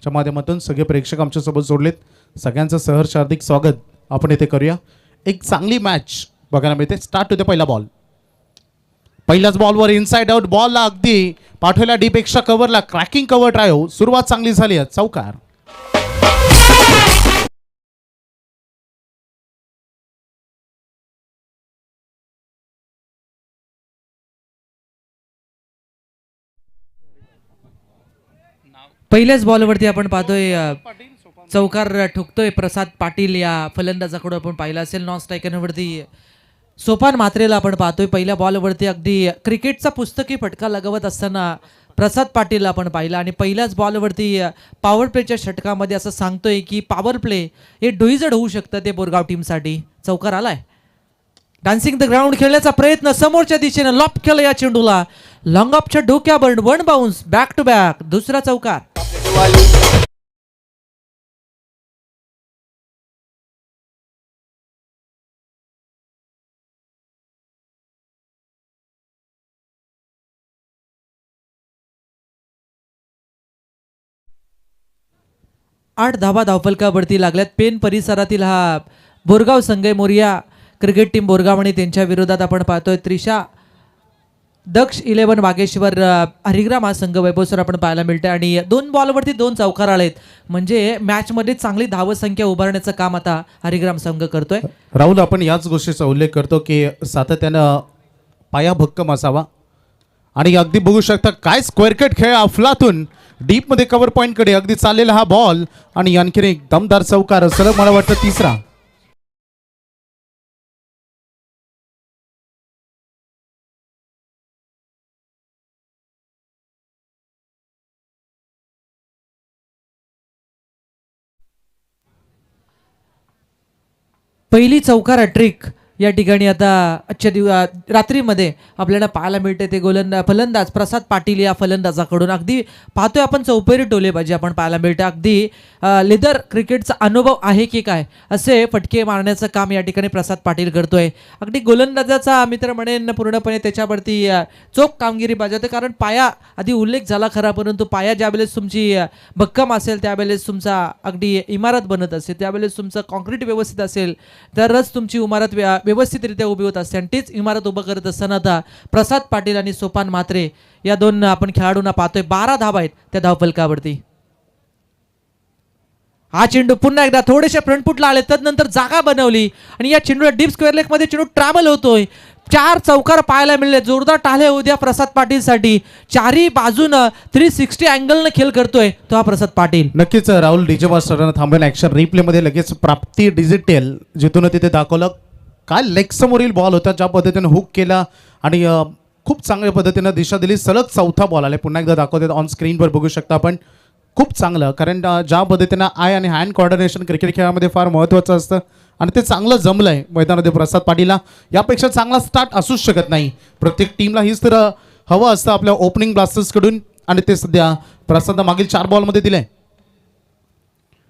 च्या माध्यमातून सगळे प्रेक्षक आमच्यासोबत जोडलेत। सगळ्यांचं सहर्ष हार्दिक स्वागत आपण इथे करूया। एक चांगली मॅच बघायला मिळते। स्टार्ट होते पहिला बॉल। पहिल्याच बॉलवर इनसाइड आउट बॉलला अगदी पाठवला डीप एक्स्ट्रा कव्हरला क्रॅकिंग कव्हर ड्राइव्ह सुरुवात चांगली झाली आहे। चौकार पहिल्याच बॉलवरती आपण पाहतोय चौकार ठोकतोय प्रसाद पाटील या फलंदाजाकडून आपण पाहिलं असेल। नॉन स्ट्रायकरवरती सोपान मात्रेला आपण पाहतोय पहिल्या बॉलवरती अगदी क्रिकेटचा पुस्तकी फटका लगवत असताना प्रसाद पाटील आपण पाहिला आणि पहिल्याच बॉलवरती पॉवर प्लेच्या षटकामध्ये असं सांगतोय की पॉवर प्ले हे डोईजड होऊ शकतं ते बोरगाव टीमसाठी। चौकार आलाय। डान्सिंग द ग्राउंड खेळण्याचा प्रयत्न समोरच्या दिशेने लॉप केलं या चेंडूला लॉंग ऑफच्या डोक्यावर one bounce back to back दुसरा चौकार। 8 धावा धावफलकावरती लागल्यात। पेन परिसरातील हा बोरगाव संघ मोरिया क्रिकेट टीम बोरगाव आणि त्यांच्या विरोधात आपण पाहतोय त्रिशा दक्ष 11 वागेश्वर हरिग्राम हा संघ वैभवसर आपण पाहायला मिळते आणि 2 बॉलवरती 2 चौकार आलेत म्हणजे मॅच मध्ये चांगली धावसंख्या उभारण्याचं काम आता हरिग्राम संघ करतोय। राहुल आपण याच गोष्टीचा उल्लेख करतो की सातत्यानं पाया भक्कम असावा आणि अगदी बघू शकता काय स्क्वेअर कट खेळ अफलातून डीप मध्ये कव्हर पॉइंट कडे अगदी चाललेला हा बॉल आणि आणखीन एक दमदार चौकार सलग मला वाटतं तिसरा। पहिली चौकार ट्रिक या ठिकाणी आता आजच्या रात्रीमध्ये आपल्याला पाहायला मिळते ते फलंदाज प्रसाद पाटील या फलंदाजाकडून अगदी पाहतोय आपण चौपेरी टोलेबाजी आपण पाहायला मिळते। अगदी लेदर क्रिकेटचा अनुभव आहे की काय असे फटके मारण्याचं काम या ठिकाणी प्रसाद पाटील करतोय। अगदी गोलंदाजाचा मित्र म्हणेन पूर्णपणे त्याच्यावरती चोख कामगिरी बजावते कारण पाया आधी उल्लेख झाला खरा परंतु पाया ज्यावेळेस तुमची भक्कम असेल त्यावेळेस तुमचा अगदी इमारत बनत असेल त्यावेळेस तुमचं कॉन्क्रीट व्यवस्थित असेल तरच तुमची इमारत व्यवस्थितरित्या उभी होत असते आणि तीच इमारत उभं करत असताना आता प्रसाद पाटील आणि सोपान मात्रे या दोन आपण खेळाडूंना पाहतोय। 12 धावा आहेत त्या धावफलकावरती। हा चेंडू पुन्हा एकदा थोडेसे फ्रंटफुटला आले तदनंतर जागा बनवली आणि या चेंडूला डीप स्क्वेअर लेग मध्ये चेंडू ट्रॅव्हल होतोय। 4 चौकार पाहायला मिळले जोरदार टाळे उद्या प्रसाद पाटील साठी। चारही बाजूनं 360 अँगलनं खेळ करतोय तो हा प्रसाद पाटील। नक्कीच राहुल डीजे मास्टरांना थांबून ऍक्शन रिप्ले मध्ये लगेच प्राप्ती डिजिटल जिथून तिथे दाखवलं काय लेग समोरील बॉल होता ज्या पद्धतीने हुक केला आणि खूप चांगल्या पद्धतीने दिशा दिली। सलग चौथा बॉल आले पुन्हा एकदा दाखवतात ऑन स्क्रीनवर बघू शकता आपण। खूप चांगलं कारण ज्या पद्धतीनं आय आणि हँड कोऑर्डिनेशन क्रिकेट खेळामध्ये फार महत्त्वाचं असतं आणि ते चांगलं जमलंय मैदानामध्ये प्रसाद पाटीलला। यापेक्षा चांगला स्टार्ट असूच शकत नाही। प्रत्येक टीमला हीच तर हवं असतं आपल्या ओपनिंग ब्लास्टर्सकडून आणि ते सध्या प्रसाद मागील 4 बॉलमध्ये दिलंय।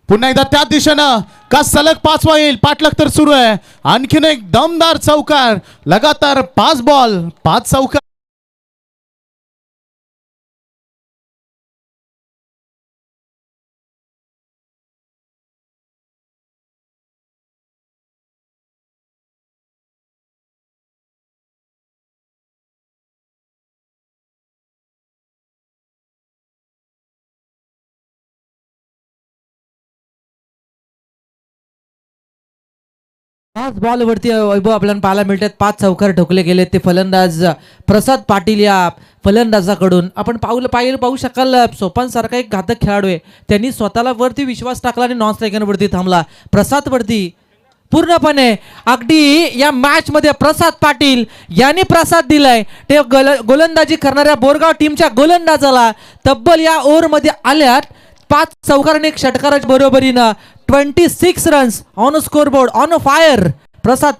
पुन्हा एकदा त्या दिशेनं का सलग 5वा येईल पाठलाग तर सुरू आहे। आणखीन एक दमदार चौकार लगातार 5 बॉल 5 चौकार। पाच बॉलवरती वैभव आपल्याला पाहायला मिळतात 5 चौकार ठोकले गेले ते फलंदाज प्रसाद पाटील या फलंदाजाकडून। आपण पाहू शकाल सोपान सारखा एक घातक खेळाडू आहे त्यांनी स्वतःला वरती विश्वास टाकला आणि नॉन स्ट्रायकरवरती थांबला। प्रसाद वरती पूर्णपणे अगदी या मॅच मध्ये प्रसाद पाटील यांनी प्रसाद दिलाय ते गोलंदाजी करणाऱ्या बोरगाव टीमच्या गोलंदाजाला तब्बल या ओव्हर मध्ये आल्यात 5 चौकार आणि एक षटकाराच्या बरोबरीनं 26 runs on score board on fire Prasad.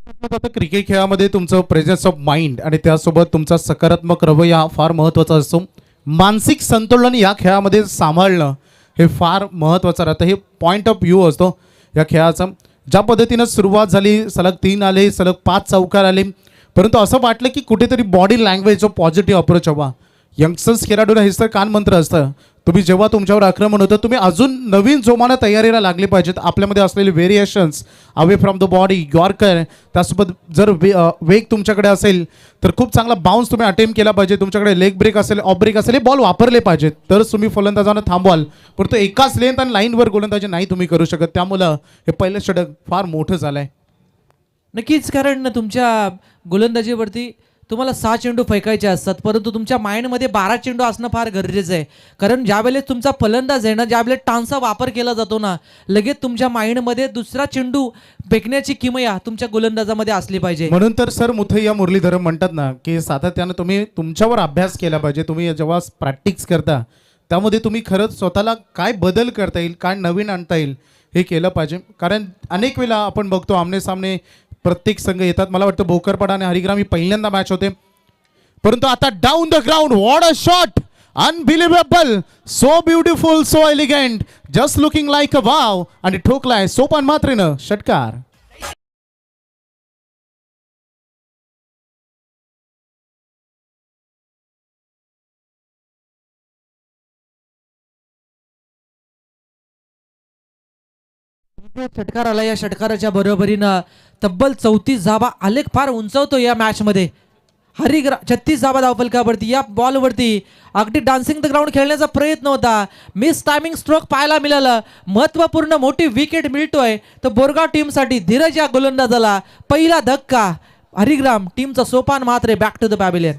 आता क्रिकेट खेळामध्ये तुमचं प्रेझेन्स ऑफ माइंड आणि त्यासोबत तुमचा सकारात्मक रवैया हा फार महत्त्वाचा असतो. मानसिक संतुलन या खेळामध्ये सांभाळणं हे फार महत्त्वाचं राहतं. हे पॉईंट ऑफ व्ह्यू असतो या खेळाचा. ज्या पद्धतीनं सुरुवात झाली, सलग 3 आले, सलग 5 चौकार आले, परंतु असं वाटलं की कुठेतरी बॉडी लँग्वेज पॉझिटिव्ह अप्रोच हवा. यंगस्टर्स खेळाडूला हेच तर कानमंत्र असतं. तुम्ही जेव्हा तुमच्यावर आक्रमण होतं तुम्ही अजून नवीन जोमानं तयारीला लागले पाहिजेत. आपल्यामध्ये असलेले variations away from the body, yorker, त्यासोबत जर वेग तुमच्याकडे असेल तर खूप चांगला बाउन्स तुम्ही अटेम्प्ट केला पाहिजे. तुमच्याकडे लेग ब्रेक असेल, ऑफ ब्रेक असेल, हे बॉल वापरले पाहिजेत तरच तुम्ही फलंदाजांना थांबवाल. परंतु एकाच लेंथ आणि लाईनवर गोलंदाजी नाही तुम्ही करू शकत. त्यामुळं हे पहिलं षटक फार मोठं झालं आहे. नक्कीच, कारण तुमच्या गोलंदाजीवरती तुम्हाला 6 चेंडू फेकायचे असतात, परंतु तुमच्या माइंडमध्ये 12 चेंडू असणं फार गरजेचं आहे. कारण ज्यावेळेस तुमचा फलंदाज आहे ना, ज्यावेळेस टांचा वापर केला जातो ना, लगेच तुमच्या माइंडमध्ये दुसरा चेंडू फेकण्याची किमया तुमच्या गोलंदाजामध्ये असली पाहिजे. म्हणून तर सर मुथय्या मुरलीधरन म्हणतात ना की सातत्यानं तुम्ही तुमच्यावर अभ्यास केला पाहिजे. तुम्ही जेव्हा प्रॅक्टिस करता त्यामध्ये तुम्ही खरंच स्वतःला काय बदल करता येईल, काय नवीन आणता येईल हे केलं पाहिजे. कारण अनेक वेळा आपण बघतो आमने सामने प्रत्येक संघ येतात. मला वाटतं भोकरपाडा आणि हरिग्राम ही पहिल्यांदा मॅच होते, परंतु आता down the ground what a shot, unbelievable, so beautiful, so elegant, just looking like a wow, आणि ठोकलाय सोपान मात्रेनं षटकार. षटकार आला. या षटकाराच्या बरोबरीनं तब्बल 34 धावा, आलेख फार उंचावतो या मॅचमध्ये. 36 धावा धावफलकावरती. या बॉलवरती अगदी डान्सिंग द ग्राउंड खेळण्याचा प्रयत्न होता. मिस टायमिंग स्ट्रोक पाहायला मिळालं. महत्त्वपूर्ण मोठी विकेट मिळतोय तर बोरगाव टीमसाठी. धीरज या गोलंदाजाला पहिला धक्का. हरिग्राम टीमचा सोपान मात्र बॅक टू द पॅव्हिलियन.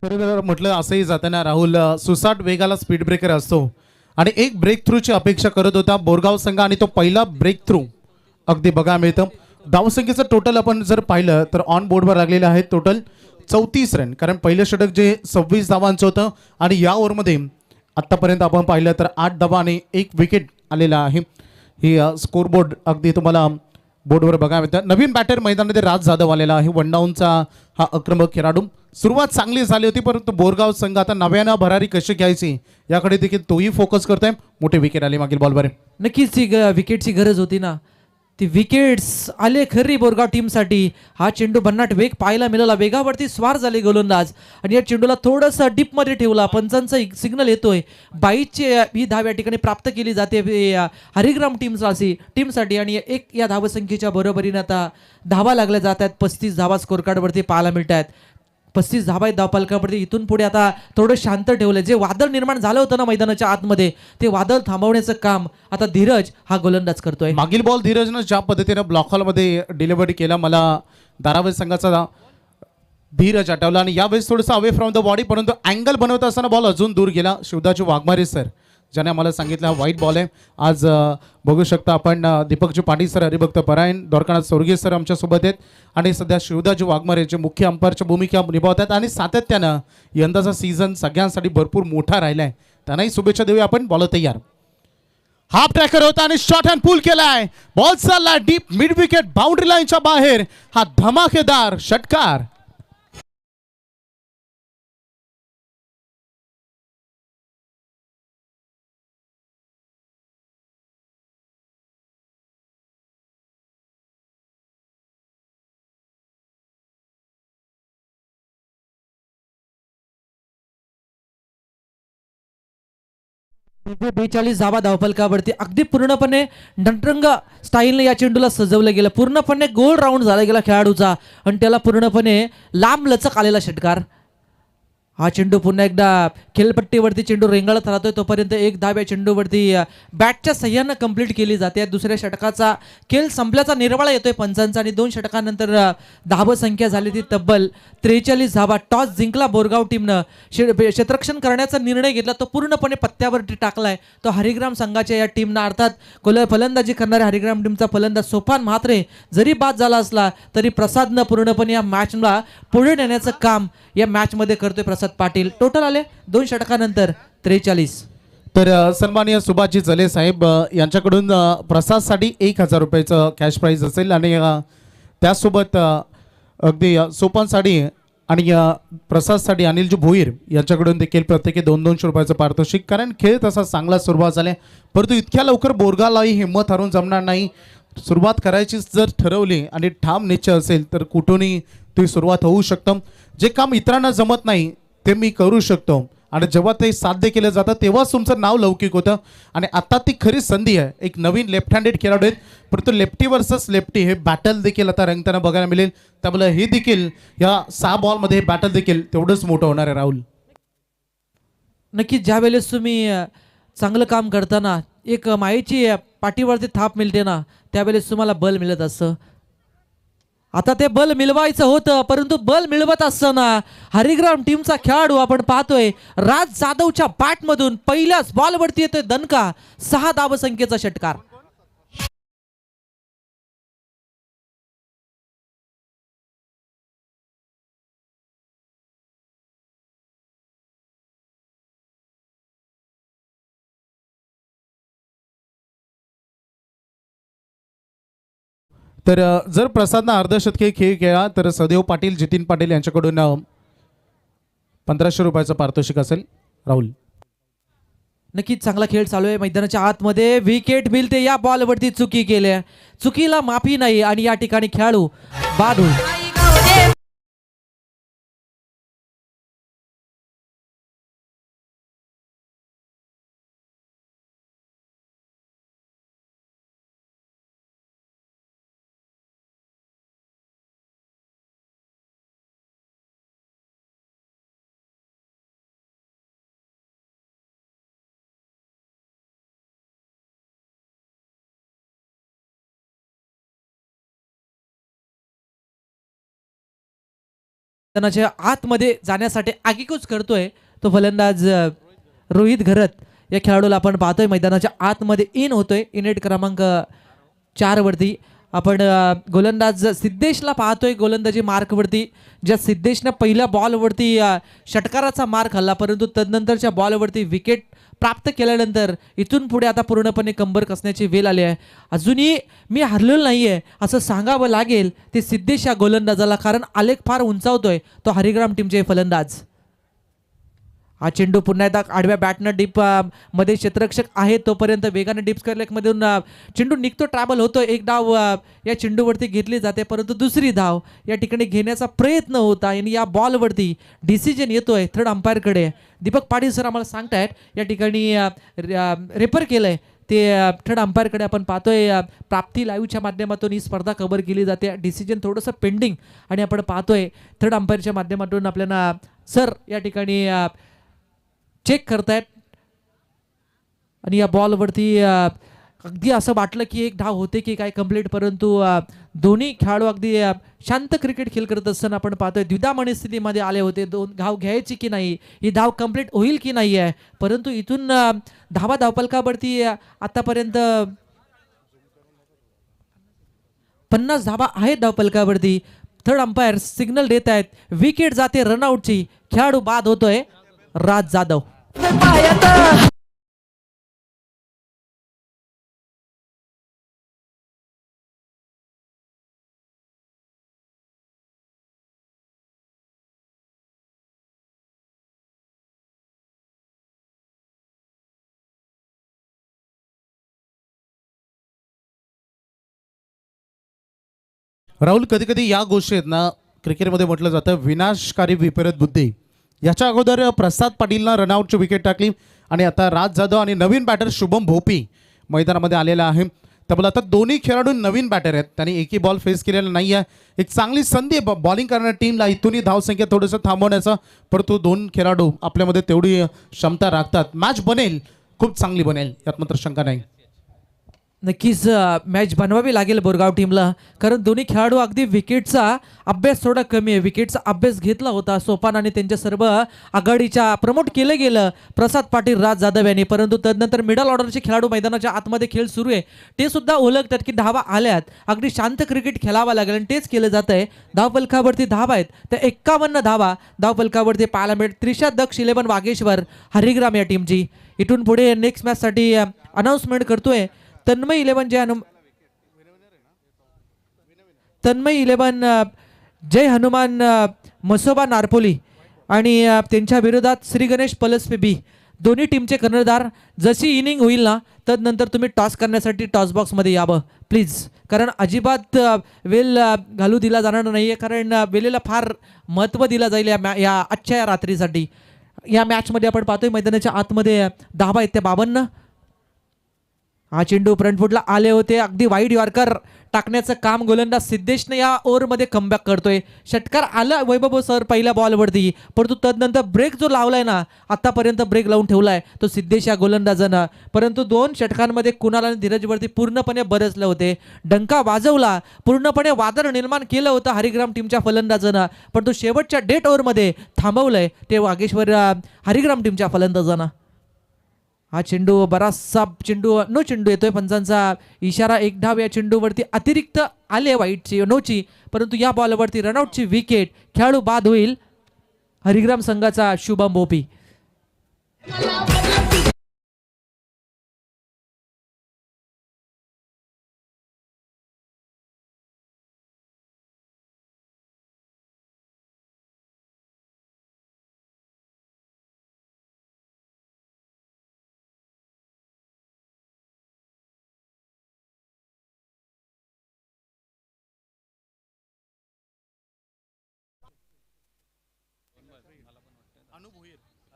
खरं म्हटलं असंही जाताना राहुल सुसाट वेगाला स्पीड ब्रेकर असतो आणि एक ब्रेक थ्रूची अपेक्षा करत होता बोरगाव संघ आणि तो पहिला ब्रेक थ्रू अगदी बघा मिळतं. धावसंख्येचं टोटल आपण जर पाहिलं तर ऑन बोर्डवर लागलेलं आहे टोटल 34 रन. कारण पहिलं षटक जे 26 धावांचं होतं आणि या ओव्हरमध्ये आत्तापर्यंत आपण पाहिलं तर 8 धावा आणि 1 विकेट आलेला आहे. ही स्कोर बोर्ड अगदी तुम्हाला बोर्डवर बघा मिळतं. नवीन बॅटर मैदानामध्ये राज जाधव आलेला आहे. वनडाऊनचा हा आक्रमक खेळाडू. सुरुवात चांगली झाली होती परंतु बोरगाव संघ आता नव्यानं भरारी कशी घ्यायची याकडे देखील तोही फोकस करतोय. मोठी विकेट आली मागील बॉलवर. नक्कीच ती विकेटची गरज होती ना. ती विकेट्स आले खरी बोरगाव टीमसाठी. हा चेंडू भन्नाट वेग पाहायला मिळाला. वेगावरती स्वार झाले गोलंदाज आणि या चेंडूला थोडंसं डीपमध्ये ठेवला. पंचांचा सिग्नल येतोय. 22ची ही धाव या ठिकाणी प्राप्त केली जाते हरिग्राम टीमसाठी आणि एक या धावसंख्येच्या बरोबरीने आता धावा लागल्या जात आहेत. 35 धावा स्कोर कार्डवरती पाहायला मिळत आहेत. 35 धावा आहेत धावफलकावरती. इथून पुढे आता थोडं शांत ठेवलं. जे वादळ निर्माण झालं होतं ना मैदानाच्या आतमध्ये ते वादळ थांबवण्याचं काम आता धीरज हा गोलंदाज करतोय. मागील बॉल धीरजनं ज्या पद्धतीने ब्लॉक हॉलमध्ये डिलिव्हरी केला मला धारावी संघाचा धीरज आठवला आणि यावेळेस थोडंसं अवे फ्रॉम द बॉडी परंतु अँगल बनवत असताना बॉल अजून दूर गेला. शिवदाजी वाघमारे सर ज्याने आम्हाला सांगितलं हा वाईट बॉल आहे. आज बघू शकता आपण दीपकजी पाटील सर, हरिभक्त परायण, द्वारकानाथ स्वर्गीय सर आमच्यासोबत आहेत आणि सध्या शिवदाजी वाघमारे जे मुख्य अंपायरची भूमिका निभावतात आणि सातत्यानं यंदाचा सीझन सगळ्यांसाठी भरपूर मोठा राहिला आहे. त्यांनाही शुभेच्छा देऊया आपण. बॉल तयार. हाफ ट्रॅकर होता आणि शॉट हँड पूल केलाय. बॉल चालला डीप मिड विकेट बाउंड्री लाईनच्या बाहेर. हा धमाकेदार षटकार. तिथे 42 धावा धावफलकावरती. अगदी पूर्णपणे नटरंग स्टाईलने या चेंडूला सजवलं गेलं. पूर्णपणे गोल राऊंड झाला गेला खेळाडूचा आणि त्याला पूर्णपणे लांब लचक आलेला षटकार. हा चेंडू पुन्हा एकदा खेळपट्टीवरती चेंडू रेंगाळत राहतोय, तोपर्यंत एक धाव या चेंडूवरती बॅटच्या सह्यानं कंप्लीट केली जाते. दुसऱ्या षटकाचा खेळ संपल्याचा निर्वाळा येतोय पंचांचा आणि 2 षटकानंतर धाव संख्या झाली ती तब्बल 43 धावा. टॉस जिंकला बोरगाव टीमनं, क्षेत्ररक्षण करण्याचा निर्णय घेतला, तो पूर्णपणे पत्त्यावरती टाकलाय तो हरिग्राम संघाच्या या टीमनं. अर्थात फलंदाजी करणाऱ्या हरिग्राम टीमचा फलंदाज सोपान म्हात्रे जरी बाद झाला असला तरी प्रसादनं पूर्णपणे या मॅचला पुढे नेण्याचं काम या मॅचमध्ये करतोय प्रसाद पाटील. टोटल आले 2 षटकानंतर 43. तर सन्माननीय सुभाषजी जले साहेब यांच्याकडून प्रसादसाठी 1000 रुपयाचं कॅश प्राईज असेल आणि त्यासोबत अगदी सोपानसाठी आणि प्रसादसाठी अनिलजी भोईर यांच्याकडून देखील प्रत्येकी 200 रुपयाचं पारितोषिक. कारण खेळ तसा चांगला सुरुवात झाला, परंतु इतक्या लवकर बोरगावलाही हिंमत हरून जमणार नाही. सुरुवात करायची जर ठरवली आणि ठाम निश्चय असेल तर कुठूनही ती सुरुवात होऊ शकतं. जे काम इतरांना जमत नाही ते मी करू शकतो आणि जेव्हा ते साध्य केलं जातं तेव्हाच तुमचं नाव लौकिक होतं. आणि आता ती खरी संधी आहे. एक नवीन लेफ्ट हँडेड खेळाडू आहेत, परंतु लेफ्टी वर्सेस लेफ्टी हे बॅटल देखील आता रंगताना बघायला मिळेल. त्यामुळे हे देखील या 6 बॉलमध्ये बॅटल देखील तेवढंच मोठं होणार आहे. राहुल, नक्कीच ज्या वेळेस तुम्ही चांगलं काम करताना एक मायेची पाठीवरती थाप मिळते ना, त्यावेळेस तुम्हाला बल मिळत असतं. आता ते बल मिळवायचं होतं, परंतु बल मिळवत असताना हरिग्राम टीमचा खेळाडू आपण पाहतोय राज जाधवच्या बॅटमधून पहिल्याच बॉलवरती येतोय दणका. 6 धावसंख्येचा षटकार. तर जर प्रसादनं अर्धशतकी खेळ खेळला तर सदैव पाटील जितीन पाटील यांच्याकडून 1500 रुपयाचं पारितोषिक असेल. राहुल, नक्कीच चांगला खेळ चालू आहे मैदानाच्या आतमध्ये. विकेट मिळते, या बॉलवरती चुकी केल्या, चुकीला माफी नाही आणि या ठिकाणी खेळाडू बाद होईल. मैदानाच्या आतमध्ये जाण्यासाठी आगीकूच करतोय तो फलंदाज रोहित घरत. या खेळाडूला आपण पाहतोय मैदानाच्या आतमध्ये इन होतोय. इनेट क्रमांक 4 वरती आपण गोलंदाज सिद्धेशला पाहतोय गोलंदाजी मार्कवरती. ज्या सिद्धेशनं पहिल्या बॉलवरती षटकाराचा मार खाल्ला, परंतु तदनंतरच्या बॉलवरती विकेट प्राप्त केल्यानंतर इथून पुढे आता पूर्णपणे कंबर कसण्याची वेळ आली आहे. अजूनही मी हरलेलो नाही आहे असं सांगावं लागेल ते सिद्धेश या गोलंदाजाला, कारण आलेख फार उंचावतोय तो हरिग्राम टीमचे फलंदाज. हा चेंडू पुन्हा एकदा आडव्या बॅटनं डीप मध्ये क्षेत्ररक्षक आहे तोपर्यंत वेगाने डीप स्क्वेअर लेगमधून चेंडू निघतो, ट्रॅव्हल होतो. एक धाव या चेंडूवरती घेतली जाते, परंतु दुसरी धाव या ठिकाणी घेण्याचा प्रयत्न होता आणि या बॉलवरती डिसिजन येतोय थर्ड अंपायरकडे. दीपक पाटील सर आम्हाला सांगतायत या ठिकाणी रेफर केलंय ते थर्ड अंपायरकडे. आपण पाहतोय प्राप्ती लाईव्हच्या माध्यमातून ही स्पर्धा कव्हर केली जाते. डिसिजन थोडंसं पेंडिंग आणि आपण पाहतोय थर्ड अंपायरच्या माध्यमातून आपल्याला सर या ठिकाणी चेक करतायत आणि या बॉलवरती अगदी असं वाटलं की एक धाव होते की काय कंप्लीट, परंतु दोन्ही खेळाडू अगदी शांत क्रिकेट खेळ करत असताना आपण पाहतोय द्विधा मनस्थितीमध्ये आले होते. 2 धाव घ्यायची की नाही, ही धाव कंप्लीट होईल की नाही आहे, परंतु इथून धावपलकावरती आतापर्यंत 50 धावा आहेत धावपलकावरती. थर्ड अंपायर सिग्नल देत आहेत, विकेट जाते रनआउटची, खेळाडू बाद होतोय राज जाधव. राहुल, कधी कधी या गोष्टी आहेत ना, क्रिकेटमध्ये म्हटलं जातं विनाशकारी विपरीत बुद्धी. याच्या अगोदर प्रसाद पाटीलला रनआउटची विकेट टाकली आणि आता राज जाधव आणि नवीन बॅटर शुभम भोपी मैदानामध्ये आलेला आहे. त्यामुळे आता दोन्ही खेळाडू नवीन बॅटर आहेत, त्यांनी एकही बॉल फेस केलेला नाही आहे. एक चांगली संधी आहे बॉलिंग करणाऱ्या टीमला इथूनही धावसंख्या थोडंसं थांबवण्याचा, परंतु दोन खेळाडू आपल्यामध्ये तेवढी क्षमता राखतात. मॅच बनेल, खूप चांगली बनेल, यात मात्र शंका नाही. नक्कीच मॅच बनवावी लागेल बोरगाव टीमला, कारण दोन्ही खेळाडू अगदी विकेटचा अभ्यास थोडा कमी आहे. विकेटचा अभ्यास घेतला होता सोपान आणि त्यांच्या सर्व आघाडीच्या प्रमोट केलं गेलं प्रसाद पाटील, राज जाधव यांनी, परंतु तदनंतर मिडल ऑर्डरचे खेळाडू मैदानाच्या आतमध्ये खेळ सुरू आहे ते सुद्धा ओळखतात की धावा आल्यात, अगदी शांत क्रिकेट खेळावं लागेल आणि तेच केलं जात आहे. धावफलकावरती धावा आहेत त्या 51 धावा धावफलकावरती पाहायला मिळत. त्रिशा दक्ष 11 वागेश्वर हरिग्राम या टीमची. इथून पुढे नेक्स्ट मॅचसाठी अनाऊन्समेंट करतोय तन्मय 11 तन्मय 11 जय हनुमान मसोबा नारपोली आणि त्यांच्या विरोधात श्री गणेश पलसपे बी. दोन्ही टीमचे कर्णधार. जशी इनिंग होईल ना तदनंतर तुम्ही टॉस करण्यासाठी टॉस बॉक्समध्ये यावं प्लीज, कारण अजिबात वेल घालू दिला जाणार नाही आहे, कारण वेलेला फार महत्त्व दिलं जाईल या आजच्या या रात्रीसाठी. या मॅचमध्ये आपण पाहतोय मैदानाच्या आतमध्ये धावा आहेत त्या 52. हा चेंडू फ्रंटफुटला आले होते, अगदी वाईड यॉर्कर टाकण्याचं काम गोलंदाज सिद्धेशने या ओव्हरमध्ये कमबॅक करतोय. षटकार आला वैभव सर पहिल्या बॉलवरती, परंतु तदनंतर ब्रेक जो लावलाय ना आतापर्यंत ब्रेक लावून ठेवलाय तो सिद्धेश या गोलंदाजानं, परंतु 2 षटकांमध्ये कुणाल आणि धीरजवरती पूर्णपणे बरसले होते. डंका वाजवला, पूर्णपणे वादळ निर्माण केलं होतं हरिग्राम टीमच्या फलंदाजानं, परंतु शेवटच्या डेट ओव्हरमध्ये थांबवलंय ते वागेश्वर हरिग्राम टीमच्या फलंदाजानं. हा चेंडू बराचसा नो चेंडू येतोय, पंचांचा इशारा. 1 धाव या चेंडूवरती अतिरिक्त आले वाईटची नोची, परंतु या बॉलवरती रनआउटची विकेट. खेळाडू बाद होईल हरिग्राम संघाचा शुभम बोपी.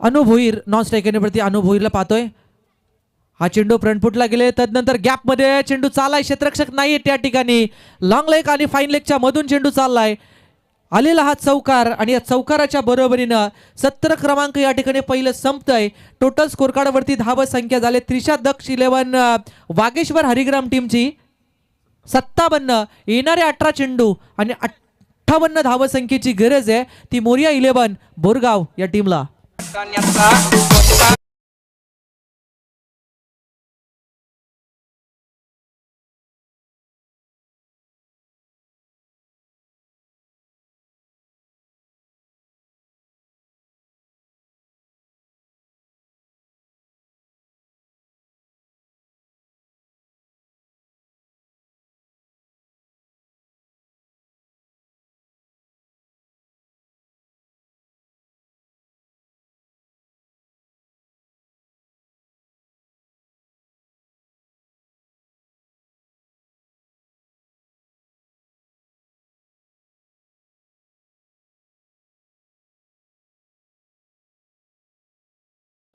अनु भोईर नॉन स्ट्रायकरवरती अनु भोईरला पाहतोय. हा चेंडू फ्रंटफुटला गेले, तदनंतर गॅपमध्ये चेंडू चाललाय, क्षेत्ररक्षक नाही त्या ठिकाणी. लॉंग लेग आणि फाईन लेगच्या मधून चेंडू चाललाय. आलेला हा चौकार आणि या चौकाराच्या बरोबरीनं 17 क्रमांक या ठिकाणी पहिलं संपतंय. टोटल स्कोर कार्डवरती धाव संख्या झाले त्रिशा दक्ष 11 वागेश्वर हरिग्राम टीमची 57. येणारे 18 चेंडू आणि 58 धावसंख्येची गरज आहे, ती मोरिया 11 बोरगाव या टीमला.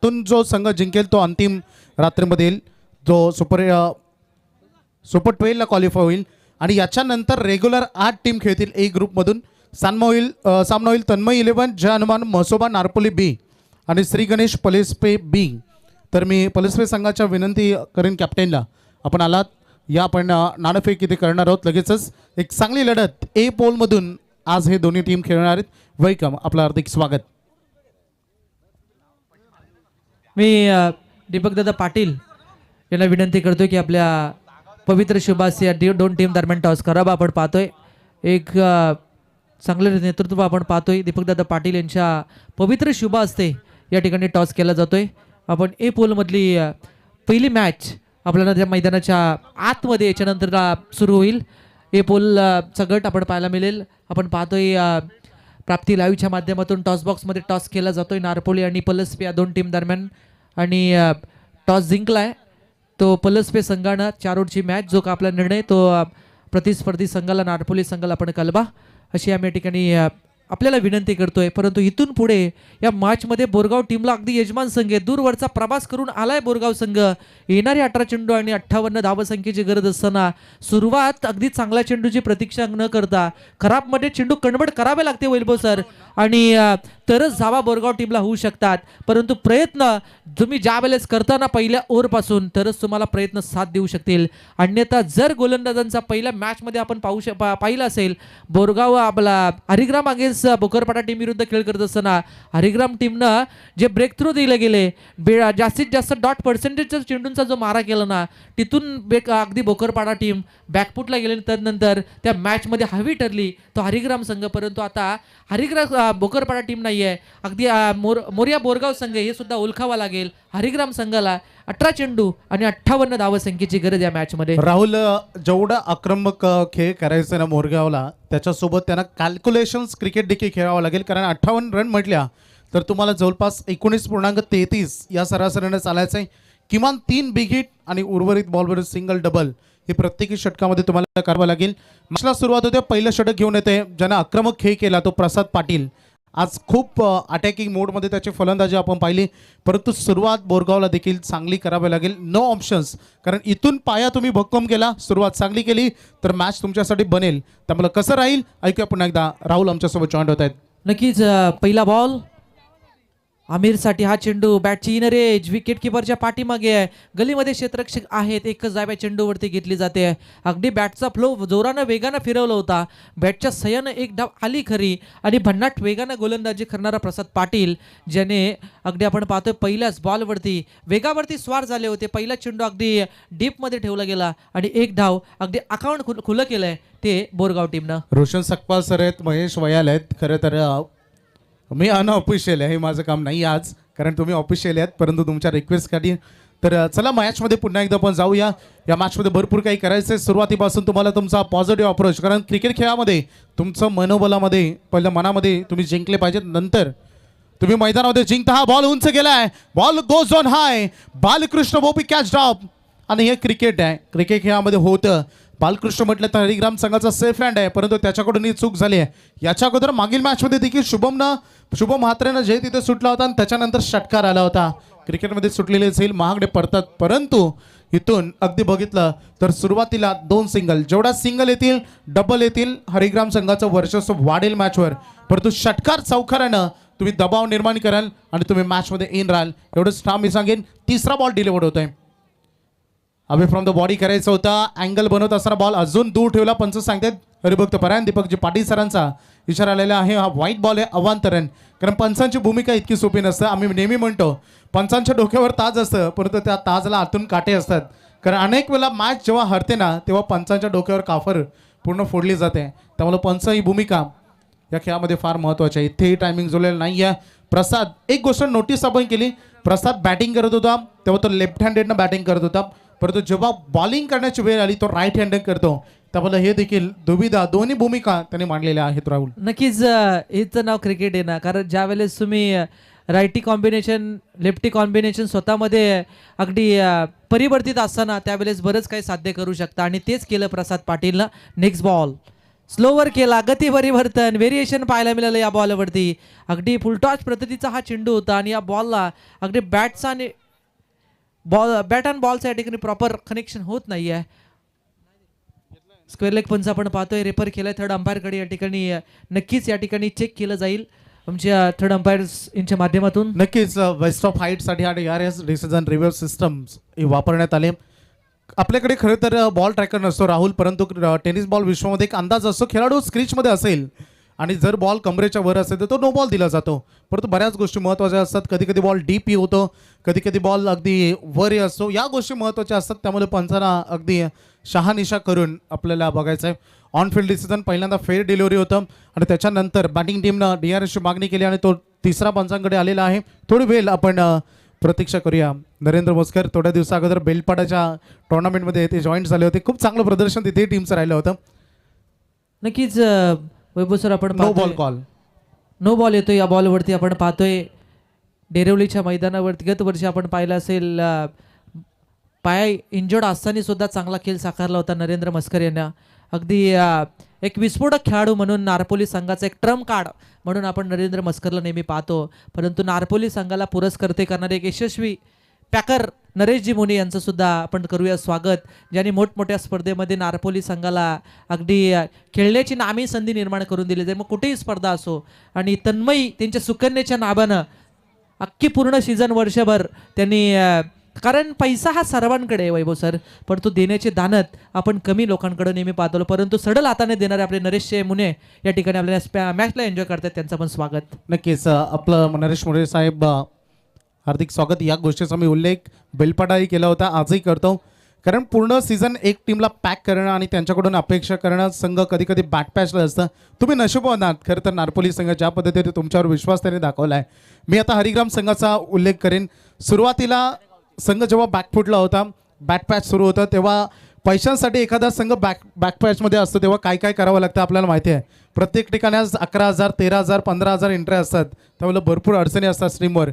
तून जो संघ जिंकेल तो अंतिम रात्रीमध्ये येईल, जो सुपर 12ला क्वालिफाय होईल. आणि याच्यानंतर रेग्युलर 8 टीम खेळतील ए ग्रुपमधून. सामना होईल तन्मय 11 जय हनुमान मसोबा नारपोली बी आणि श्री गणेश पलेसपे बी. तर मी पलेसपे संघाच्या विनंती करेन कॅप्टनला, आपण आलात या आपण नाणेफेक इथे करणार आहोत लगेचच. एक चांगली लढत ए पोलमधून आज हे दोन्ही टीम खेळणार आहेत. वेलकम, आपलं हार्दिक स्वागत. मी दीपकदादा पाटील यांना विनंती करतोय की आपल्या पवित्र शुभास या 2 टीम दरम्यान टॉस करावा. आपण पाहतोय एक चांगलं नेतृत्व आपण पाहतोय. दीपकदादा पाटील यांच्या पवित्र शुभ हस्ते या ठिकाणी टॉस केला जातोय. आपण ए पोलमधली पहिली मॅच आपल्याला त्या मैदानाच्या आतमध्ये याच्यानंतर सुरू होईल. ए पोलचा गट आपण पाहायला मिळेल. आपण पाहतोय प्राप्ती लाईव्हच्या माध्यमातून टॉस बॉक्समध्ये टॉस केला जातोय नारपोली आणि पलसपे या 2 टीम दरम्यान. आणि टॉस जिंकलाय तो पलसपे संघानं. 4 ओव्हरची मॅच जो का आपला निर्णय तो प्रतिस्पर्धी संघाला नारपोली संघाला आपण कलबा अशी आम्ही या ठिकाणी आपल्याला विनंती करतोय. परंतु इथून पुढे या मॅचमध्ये बोरगाव टीमला अगदी यजमान संघ आहे, दूरवरचा प्रवास करून आलाय बोरगाव संघ. येणारे 18 चेंडू आणि 58 धावसंख्येची गरज असताना सुरुवात अगदी चांगल्या चेंडूची प्रतीक्षा न करता खराबमध्ये चेंडू कन्वर्ट करावे लागते वैभव सर, आणि तरच धावा बोरगाव टीमला होऊ शकतात. परंतु प्रयत्न तुम्ही ज्या वेळेस करताना पहिल्या ओव्हरपासून तरच तुम्हाला प्रयत्न साथ देऊ शकतील. अन्यथा जर गोलंदाजांचा पहिल्या मॅचमध्ये आपण पाहिलं असेल, बोरगाव आपला हरिग्राम अगेन्स्ट बोकरपाडा टीम विरुद्ध खेळ करत असताना हरिग्राम टीमनं जे ब्रेक थ्रू दिले गेले, जास्तीत जास्त डॉट पर्सेंटेजचा चेंडूंचा जो मारा केला ना, तिथून अगदी बोकरपाडा टीम बॅकफुटला गेले. त्यानंतर त्या मॅचमध्ये हवी ठरली तो हरिग्राम संघ. परंतु आता हरिग्राम बोकरपाडा टीम नाही आहे, अगदी मोरिया बोरगाव संघ हे सुद्धा ओळखावा लागेल. हरिग्राम संघाला 18 चेंडू आणि 58 धावसंख्येची गरज या मॅचमध्ये. राहुल, जेवढा आक्रमक खेळ करायचं ना मोरगावला, त्याच्यासोबत त्यांना कॅल्क्युलेशन्स क्रिकेट देखील खेळावं लागेल. कारण 58 रन म्हटल्या तर तुम्हाला जवळपास 19.33 या सरासरीने चालायचं आहे. किमान 3 बिग हिट आणि उर्वरित बॉलवर सिंगल डबल हे प्रत्येकी षटकामध्ये तुम्हाला करावं लागेल. मॅचला सुरुवात होते, पहिलं षटक घेऊन येते ज्यानं आक्रमक खेळ केला तो प्रसाद पाटील. आज खूप अटॅकिंग मोडमध्ये त्याची फलंदाजी आपण पाहिली, परंतु सुरुवात बोरगावला देखील चांगली करावी लागेल. नो ऑप्शन्स, कारण इथून पाया तुम्ही भक्कम केला, सुरुवात चांगली केली तर मॅच तुमच्यासाठी बनेल. त्यामुळे कसं राहील ऐकूया पुन्हा एकदा. राहुल आमच्यासोबत जॉईन होत आहेत. नक्कीच पहिला बॉल आमिरसाठी. हा चेंडू बॅटची इनर एज विकेट किपरच्या पाठीमागे आहे, गलीमध्ये क्षेत्ररक्षक आहेत, एकच जाब्या चेंडूवरती घेतली जाते. अगदी बॅटचा फ्लो जोरानं वेगानं फिरवला होता, बॅटच्या सह्यानं एक धाव आली खरी, आणि भन्नाट वेगानं गोलंदाजी करणारा प्रसाद पाटील, ज्याने अगदी आपण पाहतोय पहिल्याच बॉलवरती वेगावरती स्वार झाले होते. पहिला चेंडू अगदी डीपमध्ये ठेवला गेला आणि एक धाव अगदी अकाउंट खुलं केलंय ते बोरगाव टीमनं. रोशन सकपाल सर आहेत, महेश वयाल आहेत. खरं तर मी अनऑफिशियल आहे, हे माझं काम नाही आज, कारण तुम्ही ऑफिशियल आहेत, परंतु तुमच्या रिक्वेस्टसाठी. तर चला मॅचमध्ये पुन्हा एकदा आपण जाऊया. या मॅचमध्ये भरपूर काही करायचं आहे. सुरुवातीपासून तुम्हाला तुमचा पॉझिटिव्ह अप्रोच, कारण क्रिकेट खेळामध्ये तुमचं मनोबलामध्ये पहिल्या मनामध्ये तुम्ही जिंकले पाहिजेत, नंतर तुम्ही मैदानामध्ये जिंकता. हा बॉल उंच गेलाय, ball goes on high, Balkrishna Bopi catch drop. आणि हे क्रिकेट आहे, क्रिकेट खेळामध्ये होतं. बालकृष्ण म्हटलं तर हरिग्राम संघाचा सेफ हँड आहे, परंतु त्याच्याकडून ही चूक झाली आहे. याच्या अगोदर मागील मॅचमध्ये देखील शुभम म्हात्रेनं जे तिथे सुटला होता आणि त्याच्यानंतर षटकार आला होता. क्रिकेटमध्ये सुटलेले झेल महागडे पडतात, परंतु इथून अगदी बघितलं तर सुरुवातीला 2 सिंगल, जेवढा सिंगल येतील डबल येतील, हरिग्राम संघाचं वर्चस्व वाढेल मॅचवर. परंतु षटकार चौकारानं तुम्ही दबाव निर्माण कराल आणि तुम्ही मॅचमध्ये इन राहाल, एवढंच ठाम मी सांगेन. तिसरा बॉल डिलिव्हर्ड होतोय, अवे फ्रॉम द बॉडी करायचं होता. अँगल बनवत असताना बॉल अजून दूर ठेवला. पंच सांगतात हरिभक्त परायण दीपकजी पाटील सरांचा इशारा आलेला आहे. हा व्हाईट बॉल आहे, अवांतरण. कारण पंचांची भूमिका इतकी सोपी नसतं. आम्ही नेहमी म्हणतो पंचांच्या डोक्यावर ताज असतं, परंतु त्या ताजला आतून काटे असतात. कारण अनेक वेळा मॅच जेव्हा हरते ना, तेव्हा पंचांच्या डोक्यावर काफर पूर्ण फोडली जाते. त्यामुळे पंच ही भूमिका या खेळामध्ये फार महत्त्वाची आहे. इथेही टायमिंग जुळलेलं नाही आहे. प्रसाद, एक गोष्ट नोटीस आपण केली, प्रसाद बॅटिंग करत होता तेव्हा तो लेफ्ट हँडेडनं बॅटिंग करत होता, परंतु जेव्हा बॉलिंग करण्याची वेळ आली तो राईट हँडेड करतो. त्यामुळे हे देखील दुविधा दोन्ही भूमिका त्यांनी मांडलेल्या आहेत. राहुल, नक्कीच हेचं नाव क्रिकेट आहे ना, कारण ज्या वेळेस तुम्ही रायटी कॉम्बिनेशन लेफ्टी कॉम्बिनेशन स्वतःमध्ये अगदी परिवर्तित असताना त्यावेळेस बरंच काही साध्य करू शकता, आणि तेच केलं प्रसाद पाटीलनं. नेक्स्ट बॉल स्लोवर केला, गती परिवर्तन व्हेरिएशन पाहायला मिळालं या बॉलवरती. अगदी फुलटॉच पद्धतीचा हा चेंडू होता आणि या बॉलला अगदी बॅट अँड बॉलचं या ठिकाणी प्रॉपर कनेक्शन होत नाही आहे. स्क्वेअर लेग पंच आपण पाहतोय, रेफर केलाय थर्ड अंपायरकडे. या ठिकाणी नक्कीच या ठिकाणी चेक केलं जाईल आमच्या थर्ड अंपायर्स यांच्या माध्यमातून. नक्कीच वेस्ट ऑफ हाईटसाठी हा DRS डिसिजन रिव्ह्यू सिस्टम्स वापरण्यात आले. आपल्याकडे खरं तर बॉल ट्रॅकर नसतो राहुल, परंतु टेनिस बॉल विश्वामध्ये एक अंदाज असतो. खेळाडू स्क्रीचमध्ये असेल आणि जर बॉल कमरेच्या वर असेल तर तो नो बॉल दिला जातो, परंतु बऱ्याच गोष्टी महत्त्वाच्या असतात. कधी कधी बॉल डीप होतो, कधी कधी बॉल अगदी वर असतो. या गोष्टी महत्त्वाच्या असतात, त्यामुळे पंचांना अगदी शहानिशा करून आपल्याला बघायचं आहे. ऑन फील्ड डिसिजन पहिल्यांदा फेअर डिलिव्हरी होतं आणि त्याच्यानंतर बॅटिंग टीमनं DRSची मागणी केली आणि तो तिसरा पंचांकडे आलेला आहे. थोडी वेळ आपण प्रतीक्षा करूया. नरेंद्र मोस्कर थोड्या दिवसा अगोदर बेलपाडाच्या टुर्नामेंटमध्ये ते जॉईन झाले होते. खूप चांगलं प्रदर्शन तिथे टीमचं राहिलं होतं. नक्कीच वैभव सर, आपण no ball call, no ball येतो या बॉलवरती. आपण पाहतोय डेरिवलीच्या मैदानावरती गत वर्षी आपण पाहिलं असेल पाय इंजर्ड असताना सुद्धा चांगला खेळ साकारला होता नरेंद्र मस्कर यांना. अगदी एक विस्फोटक खेळाडू म्हणून नारपोली संघाचा एक ट्रम्प कार्ड म्हणून आपण नरेंद्र मस्करला नेहमी पाहतो. परंतु नारपोली संघाला पुरस्कर्ते करणारे एक यशस्वी पॅकर नरेशजी मुनी यांचं सुद्धा आपण करूया स्वागत, ज्यांनी मोठमोठ्या स्पर्धेमध्ये नारपोली संघाला अगदी खेळण्याची नामी संधी निर्माण करून दिली जाईल, मग कुठेही स्पर्धा असो. आणि तन्मयी त्यांच्या सुकन्याच्या नावानं अख्खी पूर्ण सीझन वर्षभर त्यांनी कारण पैसा हा सर्वांकडे आहे वैभव सर, पण तो देण्याचे दानत आपण कमी लोकांकडे नेहमी पाहतो. परंतु सडल हाताने देणारे आपले नरेश मुने या ठिकाणी आपल्याला मॅचला एन्जॉय करतात, त्यांचं पण स्वागत. नक्कीच आपलं नरेश मुरे साहेब हार्दिक स्वागत. या गोष्टीचा मी उल्लेख बेलपाटाही केला होता, आजही करतो. कारण पूर्ण सीझन एक टीमला पॅक करणं आणि त्यांच्याकडून अपेक्षा करणं संघ कधी कधी बॅकपॅचला असतं. तुम्ही नशिबवान आहात खरं तर नारपोली संघ ज्या पद्धतीने तुमच्यावर विश्वास त्याने दाखवला आहे. मी आता हरिग्राम संघाचा उल्लेख करेन. सुरुवातीला संघ जेव्हा बॅकफुटला होता, बॅकपॅच सुरू होतं, तेव्हा पैशांसाठी एखादा संघ बॅकपॅचमध्ये असतो तेव्हा काय काय करावं लागतं आपल्याला माहिती आहे. प्रत्येक ठिकाणी आज 11,000 13,000 15,000 एंट्री असतात, त्यामुळे भरपूर अडचणी असतात स्ट्रीमवर.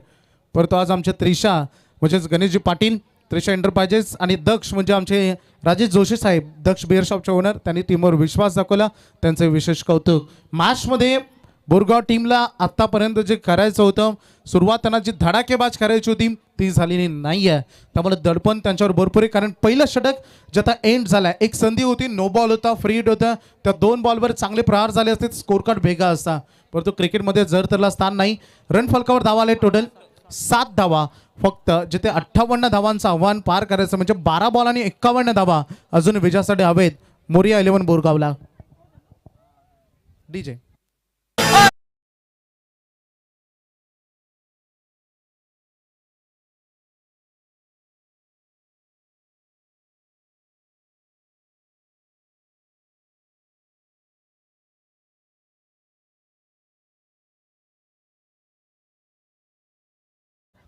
परंतु आज आमचे त्रिशा म्हणजेच गणेशजी पाटील, त्रिशा एंटरप्राइजेस आणि दक्ष म्हणजे आमचे राजेश जोशी साहेब, दक्ष बिअर शॉपचे ओनर, त्यांनी टीमवर विश्वास दाखवला, त्यांचे विशेष कौतुक. मॅचमध्ये बोरगाव टीमला आत्तापर्यंत जे करायचं होतं, सुरुवात त्यांना जी धडाकेबाज करायची होती ती झालेली नाही आहे. त्यामुळे दडपण त्यांच्यावर भरपूर आहे. कारण पहिलं षटक जे आता एंड झालं आहे, एक संधी होती, नो बॉल होता, फ्री हिट होता, त्या 2 बॉलवर चांगले प्रहार झाले असते, स्कोर कार्ड वेगळा असता. परंतु क्रिकेटमध्ये जर त्याला स्थान नाही. रन फलकावर धावा आले टोटल 7 धावा फक्त, जिथे 58 धावांचं आव्हान पार करायचं म्हणजे 12 बॉल आणि 51 धावा अजून विजयासाठी हवेत मोरिया 11 बोरगावला. डीजे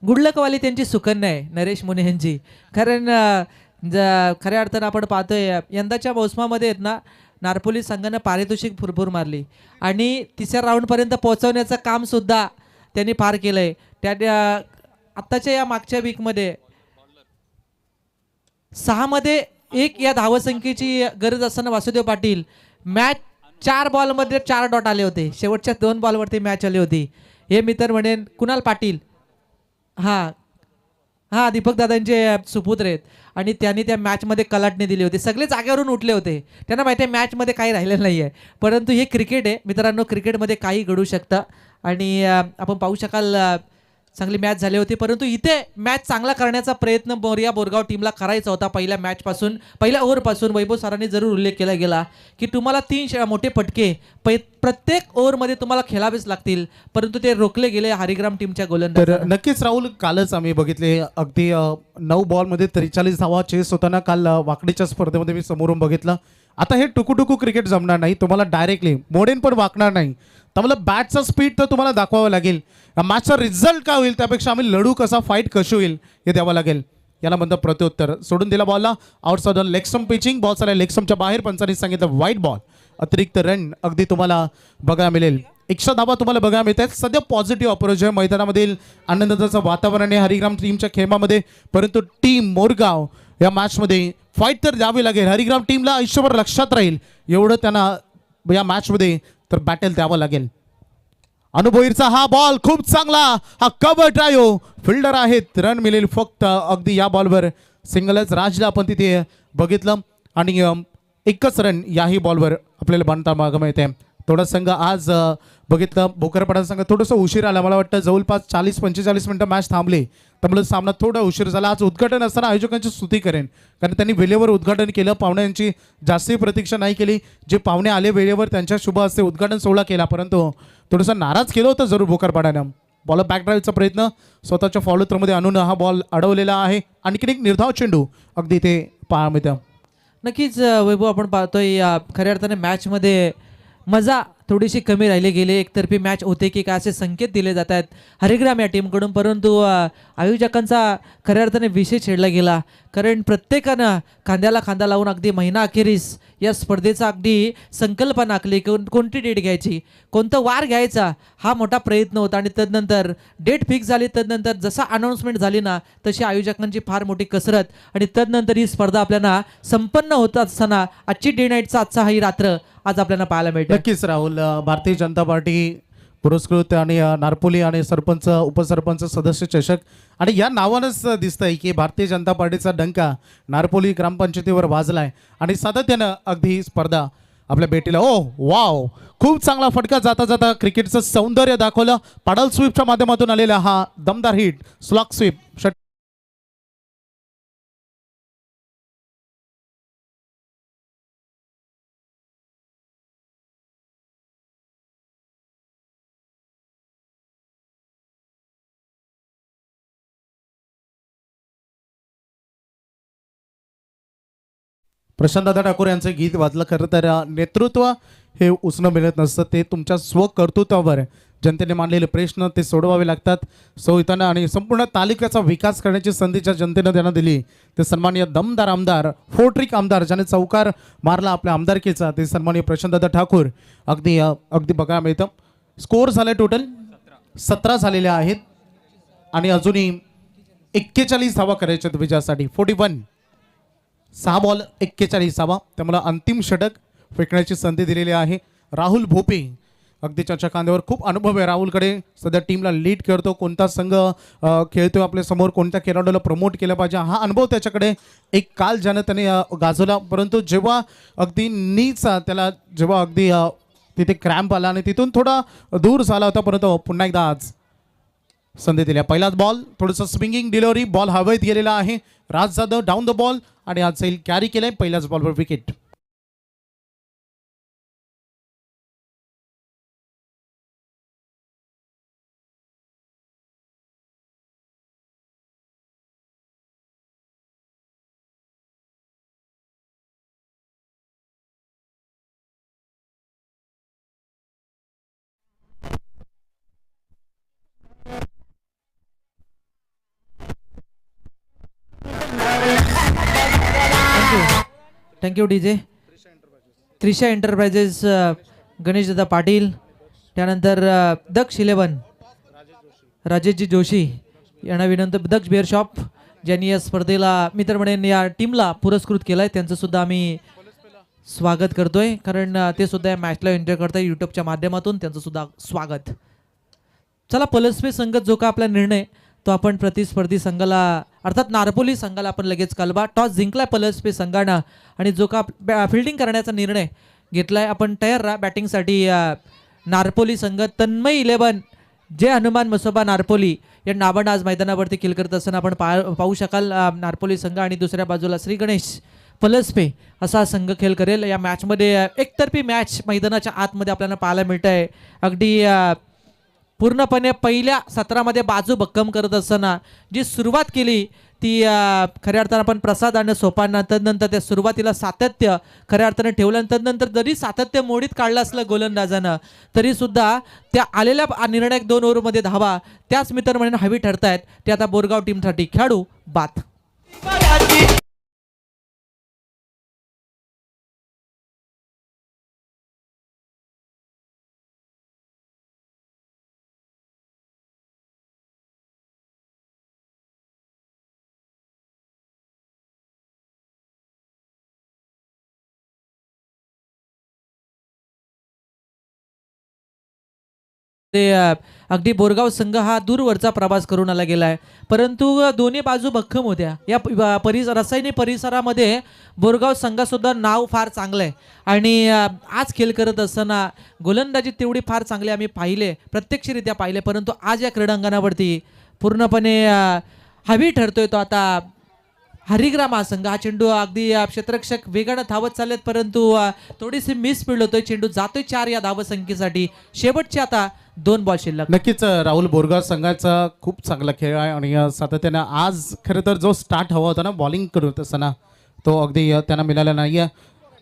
गुडलकवाली त्यांची सुकन्या आहे नरेश मुने यांची. कारण खऱ्या अर्थानं आपण पाहतोय यंदाच्या मोसमामध्ये आहेत ना, नारपोली संघानं पारितोषिक भरपूर मारली आणि तिसऱ्या राऊंडपर्यंत पोहोचवण्याचं कामसुद्धा त्यांनी पार केलं आहे. त्या आत्ताच्या या मागच्या वीकमध्ये 6 मध्ये 1 या धावसंख्येची गरज असताना वासुदेव पाटील मॅच 4 बॉलमध्ये 4 डॉट आले होते. शेवटच्या 2 बॉलवरती मॅच आली होती. हे मी तर म्हणेन कुणाल पाटील, हां दीपक दादांचे सुपुत्र आहेत आणि त्यांनी त्या मॅचमध्ये कलाटणी दिली होती. सगळे जागेवरून उठले होते, त्यांना माहिती आहे मॅचमध्ये काही राहिलेलं नाही आहे. परंतु हे क्रिकेट आहे मित्रांनो, क्रिकेटमध्ये काही घडू शकतं आणि आपण पाहू शकाल चांगली मॅच झाली होती. परंतु इथे मॅच चांगला करण्याचा प्रयत्न मोरिया बोरगाव टीमला करायचा होता. पहिल्या मॅचपासून, पहिल्या ओव्हरपासून वैभव सरांनी जरूर उल्लेख केला गेला की तुम्हाला 3 मोठे फटके प्रत्येक ओव्हरमध्ये तुम्हाला खेळावेच लागतील, परंतु ते रोखले गेले हरिग्राम टीमच्या गोलंदाज. तर नक्कीच राहुल, कालच आम्ही बघितले अगदी 9 बॉलमध्ये 43 धावा चेस होताना काल वाकडीच्या स्पर्धेमध्ये मी समोरून बघितलं. आता हे टुकू करिकेट जमणार नाही, तुम्हाला डायरेक्टली मोडेन पण वाकणार नाही. त्यामुळे बॅटचा स्पीड तर तुम्हाला दाखवावं लागेल. मॅचचा रिझल्ट काय होईल त्यापेक्षा आम्ही लढू कसा, फाईट कशी होईल हे द्यावं लागेल. याला म्हणतं प्रत्युत्तर. सोडून दिला बॉलला, outside on leg stump pitching, ball चालला लेग स्टंपच्या बाहेर, पंचांनी सांगितलं वाईट बॉल. अतिरिक्त रन अगदी तुम्हाला बघायला मिळेल. 100 धावा तुम्हाला बघायला मिळत आहेत. सध्या पॉझिटिव्ह अप्रोच आहे मैदानामधील, आनंदाचं वातावरण आहे हरिग्राम टीमच्या खेळामध्ये. परंतु टीम मोरगाव या मॅचमध्ये फाईट तर द्यावी लागेल. हरिग्राम टीमला आयुष्यभर लक्षात राहील एवढं त्यांना या मॅचमध्ये तर बॅटल द्यावं लागेल. अनुभवीचा हा बॉल खूप चांगला, हा कव्हर ड्राईव्ह, फिल्डर आहेत, रन मिळेल फक्त अगदी या बॉलवर. सिंगलच राजला आपण तिथे बघितलं आणि एकच रन याही बॉलवर आपल्याला बनता मागं मिळते. थोडा संघ आज बघितलं भोकरपाडा संघ थोडंसं उशीर आला, मला वाटतं जवळपास 40-45 मिनटं मॅच थांबली, त्यामुळे सामना थोडा उशीर झाला. आज उद्घाटन असताना आयोजकांची स्तुती करेन, कारण त्यांनी वेळेवर उद्घाटन केलं, पाहुण्यांची जास्ती प्रतीक्षा नाही केली. जे पाहुणे आले वेळेवर त्यांच्या शुभ हस्ते उद्घाटन सोहळा केला, परंतु थोडंसं नाराज केलं होतं जरूर भोकरपाड्यानं. बॉल बॅक ड्राईव्हचा प्रयत्न स्वतःच्या फॉलो थ्रोमध्ये आणून हा बॉल अडवलेला आहे. आणखीन एक निर्धाव चेंडू अगदी इथे पाहा मिळतं. नक्कीच वैभव, आपण पाहतोय खऱ्या अर्थाने मॅचमध्ये मजा थोडीशी कमी राहिली गेली. एकतर्फी मॅच होते की काय असे संकेत दिले जात आहेत हरिग्राम या टीमकडून, परंतु आयोजकांचा खऱ्या अर्थाने विषय छेडला गेला. कारण प्रत्येकानं खांद्याला खांदा लावून अगदी महिना अखेरीस या स्पर्धेचा अगदी संकल्पना आखली कोणती डेट घ्यायची, कोणतं वार घ्यायचा, हा मोठा प्रयत्न होता. आणि तदनंतर डेट फिक्स झाली, तदनंतर जसा अनाऊन्समेंट झाली ना तशी आयोजकांची फार मोठी कसरत आणि तदनंतर ही स्पर्धा आपल्याला संपन्न होत असताना आजची डे नाईटचा आजचा ही रात्र आज आपल्याला पाहायला मिळते. नक्कीच राहुल, भारतीय जनता पार्टी पुरस्कृत आणि नारपोली आणि सरपंच उपसरपंच सदस्य चषक आणि या नावानंच दिसतंय की भारतीय जनता पार्टीचा डंका नारपोली ग्रामपंचायतीवर वाजलाय आणि सातत्यानं अगदी ही स्पर्धा आपल्या भेटीला. ओ वाव, खूप चांगला फटका जाता जाता क्रिकेटचं सौंदर्य दाखवलं. पाडल स्वीपच्या माध्यमातून आलेला हा दमदार हिट, स्लॉक स्वीप. प्रशांतदादा ठाकूर यांचं गीत वाजलं. खरं तर नेतृत्व हे उसणं मिळत नसतं, ते तुमच्या स्वकर्तृत्वावर जनतेने मांडलेले प्रश्न ते सोडवावे लागतात. सोयीताना आणि संपूर्ण तालुक्याचा विकास करण्याची संधी ज्या जनतेनं त्यांना दिली ते सन्माननीय दमदार आमदार, फोर्ट्रिक आमदार, ज्याने चौकार मारला आपल्या आमदारकीचा, ते सन्माननीय प्रशांतदादा ठाकूर. अगदी अगदी बघायला मिळतं. स्कोअर झाले टोटल 17 झालेले आहेत आणि अजूनही 41 धावा करायच्यात विजयासाठी. 41, 6 बॉल 41 धावा, त्यामुळे अंतिम षटक फेकण्याची संधी दिलेली आहे. राहुल भोपे अगदी त्याच्या खांद्यावर खूप अनुभव आहे राहुलकडे. सध्या टीमला लीड करतो, कोणता संघ खेळतोय आपल्या समोर, कोणत्या खेळाडूला प्रमोट केलं पाहिजे, हा अनुभव त्याच्याकडे एक काल ज्यानं त्याने गाजवला. परंतु जेव्हा अगदी त्याला जेव्हा अगदी तिथे क्रॅम्प आला आणि तिथून थोडा दूर झाला होता, परंतु पुन्हा एकदा आज संधी दिल्या. पहिलाच बॉल थोडंसं स्विंगिंग डिलिव्हरी, बॉल हवेत गेलेला आहे. Raj Jadhav down the ball आणि आज सैल कॅरी केलंय. पहिल्याच बॉलवर wicket. Thank you DJ. Trisha enterprises गणेशदादा पाटील, त्यानंतर दक्ष 11 राजेशजी जोशी यांना विनंती. दक्ष बिअर शॉप ज्यांनी या स्पर्धेला मित्रमंडळींनी या टीमला पुरस्कृत केलं आहे त्यांचं सुद्धा आम्ही स्वागत करतोय, कारण ते सुद्धा या मॅचला एंटर करताय यूट्यूबच्या माध्यमातून. त्यांचं सुद्धा स्वागत. चला, पलसपे संघात जो का आपला निर्णय तो आपण प्रतिस्पर्धी संघाला अर्थात नारपोली संघाला आपण लगेच कळवा. टॉस जिंकलाय पलसपे संघानं आणि जो का फिल्डिंग करण्याचा निर्णय घेतलाय, आपण तयार राहा बॅटिंगसाठी. नारपोली संघ तन्मय 11 जे हनुमान मसोबा नारपोली या नावानं आज मैदानावरती खेळ करत असताना आपण पाहू शकाल. नारपोली संघ आणि दुसऱ्या बाजूला श्री गणेश पलसपे असा संघ खेळ करेल. या मॅचमध्ये एकतर्फी मॅच मैदानाच्या आतमध्ये आपल्याला पाहायला मिळत आहे. अगदी पूर्णपणे पहिल्या सत्रामध्ये बाजू भक्कम करत असताना जी सुरुवात केली ती खऱ्या अर्थानं आपण प्रसाद आणि सोपांना, तदनंतर त्या सुरुवातीला सातत्य खऱ्या अर्थानं ठेवलं आणि तदनंतर जरी सातत्य मोडीत काढलं असलं गोलंदाजानं तरीसुद्धा त्या आलेल्या निर्णायक 2 ओव्हरमध्ये धावा त्याच मित्रमंडळींना हवी ठरतायत. ते आता बोरगाव टीमसाठी खेळाडू बात. ते अगदी बोरगाव संघ हा दूरवरचा प्रवास करून आला गेलाय, परंतु दोन्ही बाजू भक्कम होत्या. या रासायनिक परिसरामध्ये बोरगाव संघासुद्धा नाव फार चांगलं आहे आणि आज खेळ करत असताना गोलंदाजी तेवढी फार चांगली आम्ही पाहिले, प्रत्यक्षरित्या पाहिले, परंतु आज या क्रीडांगणावरती पूर्णपणे हवी ठरतोय तो आता हरिग्राम हा संघ. हा चेंडू अगदी क्षेत्ररक्षक वेगानं धावत चाललेत, परंतु थोडीशी मिस फील्ड होतोय. चेंडू जातोय 4 या धावसंख्येसाठी. शेवटचे आता 2 बॉल शिल्लक. नक्कीच राहुल, बोरगाव संघाचा खूप चांगला खेळ आहे आणि सातत्यानं आज खरं तर जो स्टार्ट हवा होता ना बॉलिंग करत असताना तो अगदी त्यांना मिळाला नाही आहे.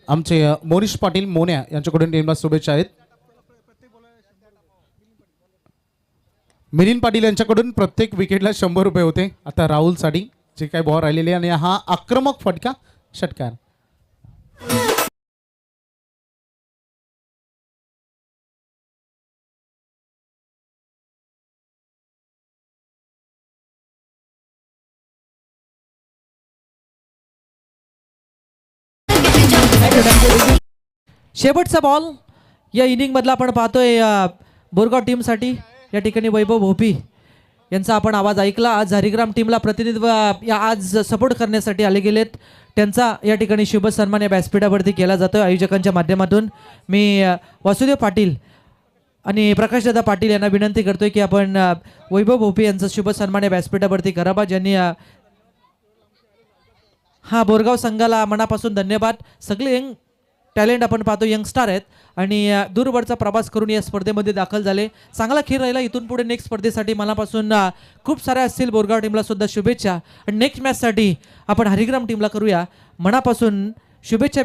आमचे मोनिश पाटील मोन्या यांच्याकडून टीमला शुभेच्छा आहेत. मिलिंद पाटील यांच्याकडून प्रत्येक विकेटला 100 रुपये होते. आता राहुलसाठी जे काही बॉल राहिलेली आहे आणि हा आक्रमक फटका षटकार. शेवटचा बॉल या इनिंगमधला आपण पाहतोय बोरगाव टीमसाठी. या ठिकाणी वैभव भोपी यांचा आपण आवाज ऐकला. आज हरिग्राम टीमला प्रतिनिधित्व या आज सपोर्ट करण्यासाठी आले गेलेत. त्यांचा या ठिकाणी शुभ सन्मान या व्यासपीठावरती केला जातो आयोजकांच्या माध्यमातून. मी वासुदेव पाटील आणि प्रकाशदादा पाटील यांना विनंती करतोय की आपण वैभव भोपी यांचा शुभ सन्मान या व्यासपीठावरती करावा, ज्यांनी हा बोरगाव संघाला मनापासून धन्यवाद. सगळे यंग टॅलेंट आपण पाहतो, यंगस्टार आहेत आणि दूरवरचा प्रवास करून या स्पर्धेमध्ये दाखल झाले. चांगला खेळ राहिला. इथून पुढे नेक्स्ट स्पर्धेसाठी मनापासून खूप साऱ्या असतील. बोरगाव टीमला सुद्धा शुभेच्छा आणि नेक्स्ट मॅचसाठी आपण हरिग्राम टीमला करूया मनापासून शुभेच्छा.